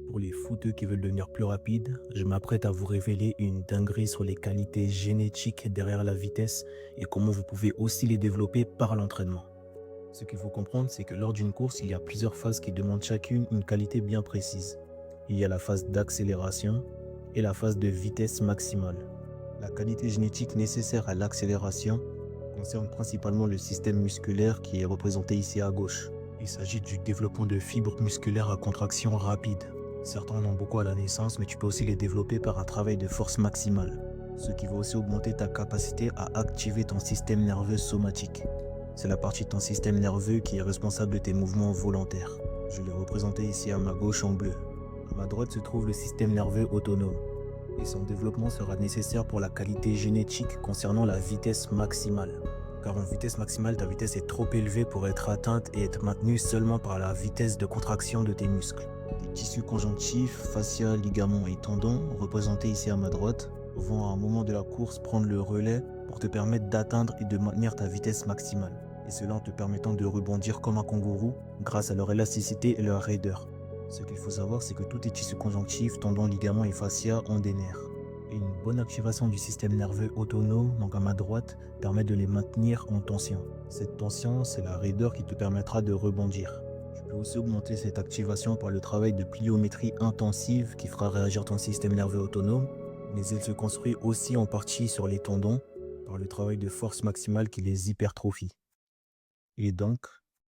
Pour les footeux qui veulent devenir plus rapides, je m'apprête à vous révéler une dinguerie sur les qualités génétiques derrière la vitesse et comment vous pouvez aussi les développer par l'entraînement. Ce qu'il faut comprendre, c'est que lors d'une course, il y a plusieurs phases qui demandent chacune une qualité bien précise. Il y a la phase d'accélération et la phase de vitesse maximale. La qualité génétique nécessaire à l'accélération concerne principalement le système musculaire qui est représenté ici à gauche. Il s'agit du développement de fibres musculaires à contraction rapide. Certains en ont beaucoup à la naissance, mais tu peux aussi les développer par un travail de force maximale, ce qui va aussi augmenter ta capacité à activer ton système nerveux somatique. C'est la partie de ton système nerveux qui est responsable de tes mouvements volontaires. Je l'ai représenté ici à ma gauche en bleu. À ma droite se trouve le système nerveux autonome, et son développement sera nécessaire pour la qualité génétique concernant la vitesse maximale. Car en vitesse maximale, ta vitesse est trop élevée pour être atteinte et être maintenue seulement par la vitesse de contraction de tes muscles. Les tissus conjonctifs, fascia, ligaments et tendons, représentés ici à ma droite, vont à un moment de la course prendre le relais pour te permettre d'atteindre et de maintenir ta vitesse maximale. Et cela en te permettant de rebondir comme un kangourou grâce à leur élasticité et leur raideur. Ce qu'il faut savoir, c'est que tous tes tissus conjonctifs, tendons, ligaments et fascia ont des nerfs. Et une bonne activation du système nerveux autonome, donc à ma droite, permet de les maintenir en tension. Cette tension, c'est la raideur qui te permettra de rebondir. Tu peux aussi augmenter cette activation par le travail de pliométrie intensive qui fera réagir ton système nerveux autonome, mais elle se construit aussi en partie sur les tendons par le travail de force maximale qui les hypertrophie. Et donc,